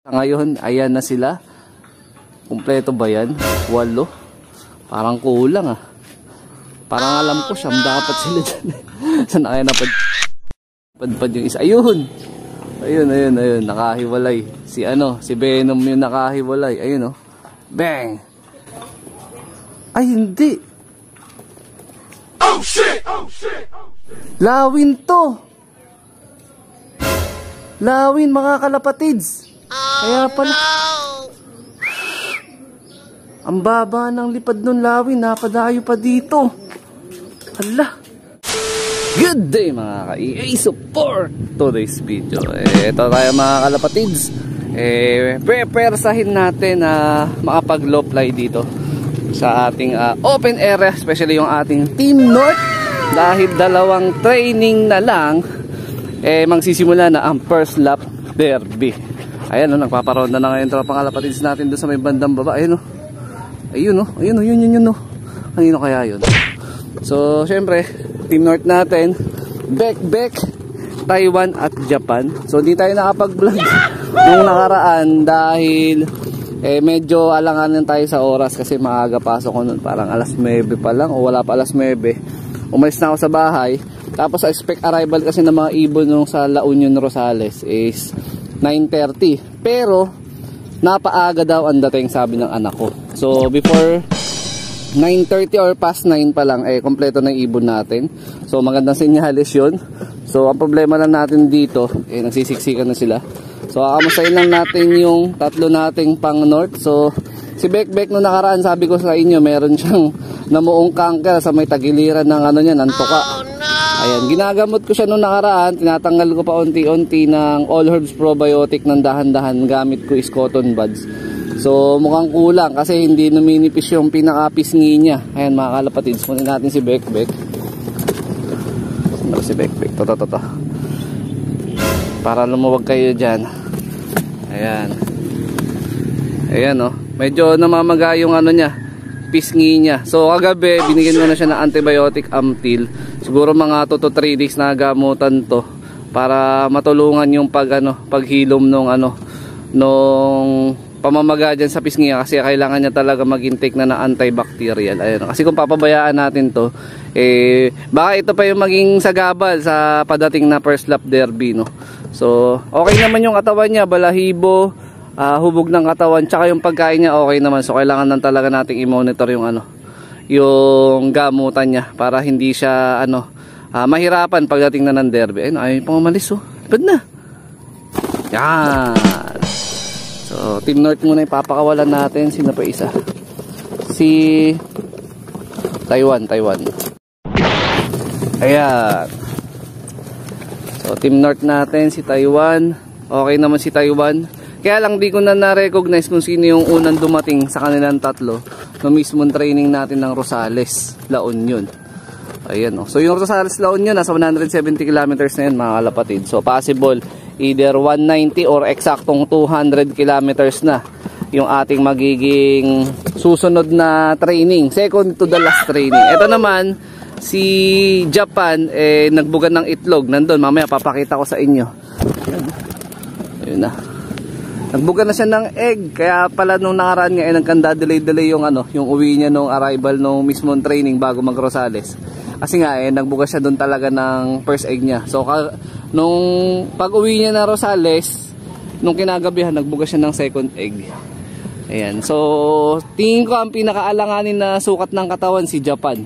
Ngayon, ayan na sila. Kumpleto ba yan? 8? Parang kulang ah. Parang alam ko, siyam dapat sila dyan. Saan na kaya napadpad yung isa? Ayun! Ayun. Nakahiwalay. Si Venom yung nakahiwalay. Ayun oh. Bang! Ay, hindi! Oh shit! Lawin to! Lawin mga kalapatids! Kaya pala... Ang baba ng lipad nun lawin, napadayo pa dito. Hala. Good day mga ka-EA support today's video. Ito tayo mga kalapatids. Prepare-sahin natin na makapag-low fly dito sa ating open area, especially yung ating Team North. Dahil 2 training na lang, magsisimula na ang first lap derby. Ayan o, nagpaparonda na ngayon tropang kalapatids natin doon sa may bandang baba. Ayun o. Ayun. Kanino kaya yun? So, syempre, Team North natin, Beck, Taiwan at Japan. So, hindi tayo nakapag-vlog nung nakaraan dahil medyo alanganan tayo sa oras kasi maaga pasok ko nun. Parang alas 9 pa lang o wala pa alas 9. Umalis na ako sa bahay. Tapos, expect arrival kasi ng mga ibon nung sa La Union Rosales is 9:30. Pero, napaaga daw ang dating, sabi ng anak ko. So before 9:30 or past 9 pa lang kompleto na yung ibon natin. So magandang senyales yun. So ang problema lang natin dito nagsisiksikan na sila. So kakamustahin lang natin yung 3 nating pang north. So si Beck no nakaraan, sabi ko sa inyo, meron siyang namuong cancer sa may tagiliran ng ng tuka. Ayan, ginagamot ko siya nung nakaraan. Tinatanggal ko pa unti-unti ng All Herbs Probiotic ng dahan-dahan. Gamit ko is cotton buds. So mukhang kulang kasi hindi numinipis yung pinaka-pisngi niya. Ayan mga kalapatids, kunin natin si Beck. Saan si Beck? To. Para lumuwag kayo dyan. Ayan oh. Medyo namamaga yung niya, pisngi niya. So kagabi binigyan ko na siya ng antibiotic Amtil. Siguro mga 2 to 3 days na gamutan to para matulungan yung paghilom nung pamamaga dyan sa pisngi kasi kailangan niya talaga mag-intake na ng antibacterial. Ayun. Kasi kung papabayaan natin to, baka ito pa yung maging sagabal sa padating na first lap derby, no? So, okay naman yung katawan niya, balahibo, hubog ng katawan, tsaka yung pagkain niya okay naman. So, kailangan lang talaga nating i-monitor yung yung gamutan niya para hindi siya mahirapan pagdating na ng derby. Ayun, ayaw pang umalis oh. Lipad na. Yan. So, Team North muna ipapakawalan natin. Sino pa isa? Si Taiwan. Ayan. So, Team North natin, si Taiwan. Okay naman si Taiwan. Kaya lang di ko na na-recognize kung sino yung unang dumating sa kanilang 3 no mismong training natin ng Rosales, La Union. Ayan o. So, yung Rosales, La Union, nasa 170 kilometers na yun mga kalapatid. So, possible either 190 or eksaktong 200 kilometers na yung ating magiging susunod na training, second to the last training. Ito naman si Japan nagbugan ng itlog, nandun, mamaya papakita ko sa inyo. Ayun na, nagbugan na siya ng egg. Kaya pala nung nakaraan nga nagkanda-delay yung yung uwi niya nung arrival nung mismong training bago mag Rosales. Kasi nga nagbuga siya doon talaga ng first egg niya. So nung pag-uwi niya na Rosales, nung kinagabihan nagbuga siya ng second egg. Ayan. So tingin ko ang pinakaalanganin na sukat ng katawan si Japan.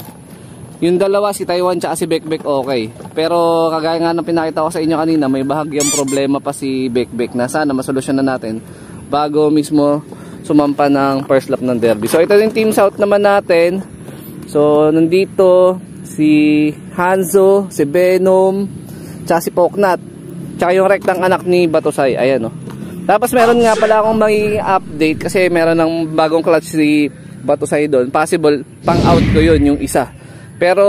Yung dalawa, si Taiwan tsaka si Beck okay. Pero kagaya nga ng pinakita ko sa inyo kanina, may bahagyang problema pa si Beck na sana masolusyon na natin bago mismo sumampa ng first lap ng derby. So ito yung Team South naman natin. So nandito si Hanzo, si Venom, tsaka si Poknat, tsaka yung rektang anak ni Batusay. Ayan o. Tapos meron nga pala akong magiging update kasi meron ng bagong clutch si Batusay doon. Possible pang out ko yun yung isa. Pero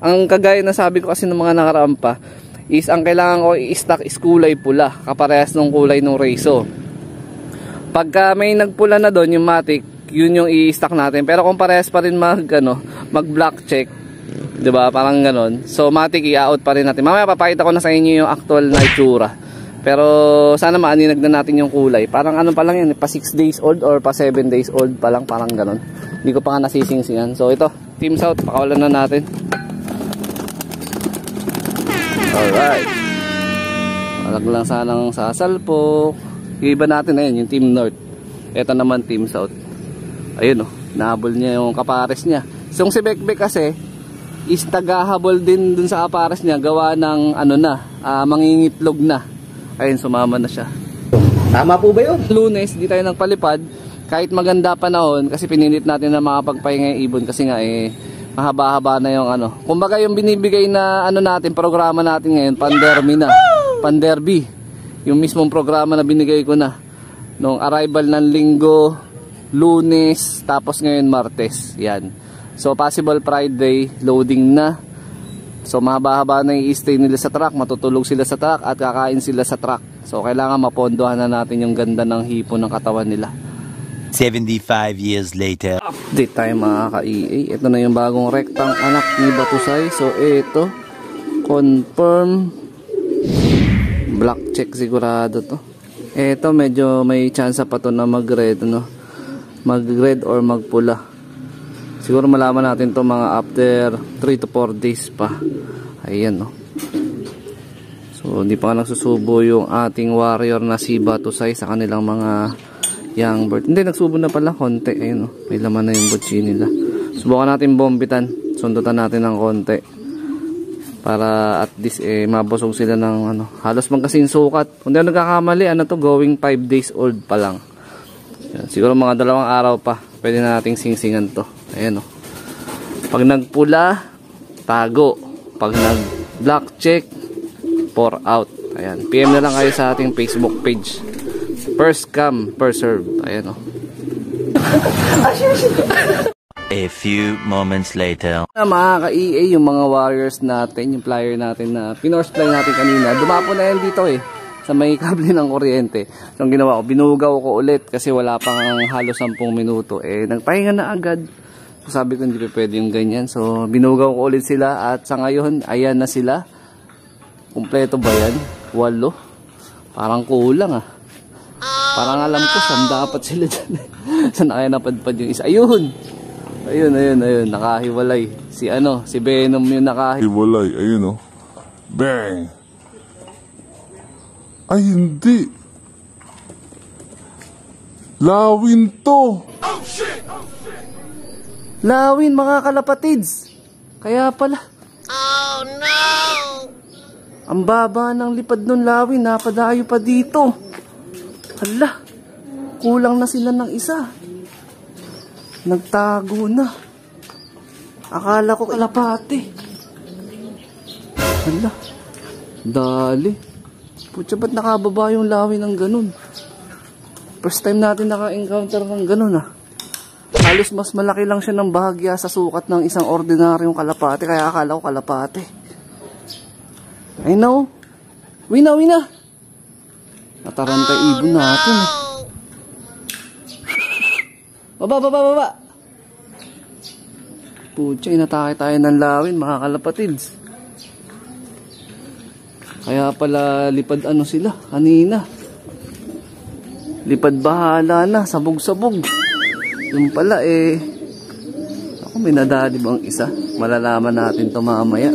ang kagaya na sabi ko kasi ng mga nakaraan pa is ang kailangan ko i-stock is kulay pula, kaparehas ng kulay ng Reiso. Pagka may nagpula na doon yung Matic, yun yung i-stock natin. Pero kung parehas pa rin mag black check, 'di ba? Parang ganon. So Matic i-out pa rin natin. Mamaya papakita ko na sa inyo yung actual na itsura Pero sana maaninag na natin yung kulay. Parang ano pa lang yan, pa 6 days old or pa 7 days old pa lang, parang ganon. Hindi ko pa nga nasisingsingan. So ito, Team South, pakawalan na natin. Alright. Walag lang sanang sasalpok. Iba natin na yun, yung Team North. Ito naman Team South. Ayun nahabol niya yung kapares niya. So yung si Bekbek kasi is tagahabol din dun sa kapares niya, gawa ng mangingitlog na. Ayun, sumama na siya. Tama po ba yun? Lunes, di tayo nagpalipad. Kahit maganda panahon, kasi pinilit natin na makapagpahinga yung ibon. Kasi nga mahaba-haba na yung kumbaga yung binibigay na natin, programa natin ngayon, Panderby na. Panderby. Yung mismong programa na binigay ko na. Nung arrival ng Linggo, Lunes, tapos ngayon Martes. Yan. So possible Friday, loading na. So mahaba-haba na yung stay nila sa truck, matutulog sila sa truck at kakain sila sa truck. So kailangan mapondohan na natin yung ganda ng hipo ng katawan nila. 75 years later. Update tayo mga ka-EA. Ito na yung bagong rektang anak ni Batusay. So ito, confirm. Black check sigurado to. Ito medyo may chance pa to na mag-red, mag-red or magpula. Siguro malaman natin to mga after 3 to 4 days pa. Ayan So hindi pa nagsusubo yung ating warrior na si Batusay sa kanilang mga young bird. Hindi, nagsubo na pala konti. Ayun may laman na yung butchi nila. Subukan natin bombitan. Sundutan natin ng konti. Para at least mabusog sila ng halos magkasing sukat. Kung di ako nagkakamali, going 5 days old pa lang. Yan, siguro mga 2 araw pa. Pwede na nating singsingan to. Ayan Pag nagpula, tago. Pag nag-black check, pour out. Ayan. PM na lang kayo sa ating Facebook page. First come, first serve. Ayan A few moments later. Mga ka-EA, yung mga warriors natin, yung flyer natin na pinorse fly natin kanina, dumapo na yan dito sa may kable ng kuryente. So ang ginawa ko, binugaw ko ulit kasi wala pang halos 10 minuto. Nagpahinga na agad. So sabi ko hindi pwede yung ganyan. So binugaw ko ulit sila at sa ngayon, ayan na sila. Kumpleto ba yan? 8. Parang kulang Parang alam ko, dapat sila dyan. Saan kaya napadpad yung isa? Ayun! Ayun, nakahiwalay. Si Venom yung nakahiwalay. Ayun Bang! Ay, hindi. Lawin to. Oh, shit! Lawin, mga kalapatids. Kaya pala. Oh, no! Ang baba ng lipad nun, Lawin. Napadayo pa dito. Hala. Kulang na sila ng isa. Nagtago na. Akala ko kalapati. Hala. Dali. Putya, ba't nakababa yung Lawin ng ganun? First time natin naka-encounter ng ganun Halos mas malaki lang siya ng bahagya sa sukat ng isang ordinaryong kalapate. Kaya akala ko kalapate. I know. Wina. Natarantay ibon natin. Baba. Putya, inatake tayo ng Lawin, mga kalapatids. Kaya pala lipad sila kanina. Lipad bahala na, sabog-sabog. Yung pala ako may nadali bang isa? Malalaman natin to mamaya.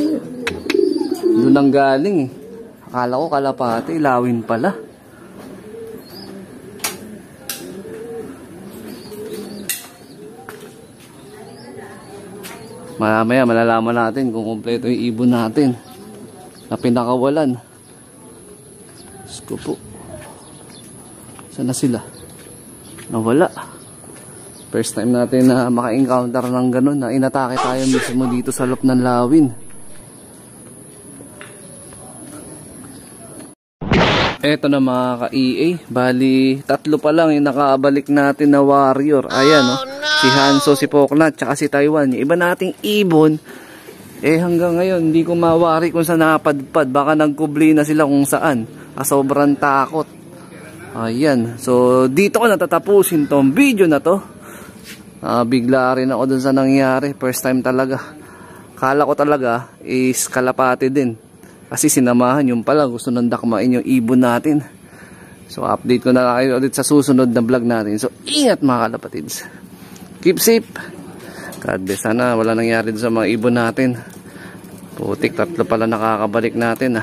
Doon ang galing Akala ko kalapati, Lawin pala. Mamaya malalaman natin kung kumpleto yung ibon natin na pinakawalan. Diyos ko po. Saan na sila? Nawala. First time natin na maka-encounter ng ganun na inatake tayo mismo dito sa loob ng Lawin. Eto na mga ka-EA. Bali, 3 pa lang yung nakaabalik natin na warrior. Ayan si Hanso, si Poknat, tsaka si Taiwan. Yung iba nating ibon, hanggang ngayon hindi ko mawari kung saan napadpad. Baka nagkubli na sila kung saan. Sobrang takot. Ayan. So dito ko natatapusin tong video na to. Bigla rin ako dun sa nangyari. First time talaga. Kala ko talaga is kalapati din. Kasi sinamahan yung pala, gusto nang dakmain yung ibon natin. So update ko na kayo ulit sa susunod na vlog natin. So ingat mga kalapatids. Keep safe. God bless. Sana wala nangyari sa mga ibon natin. Putik, 3 pala nakakabalik natin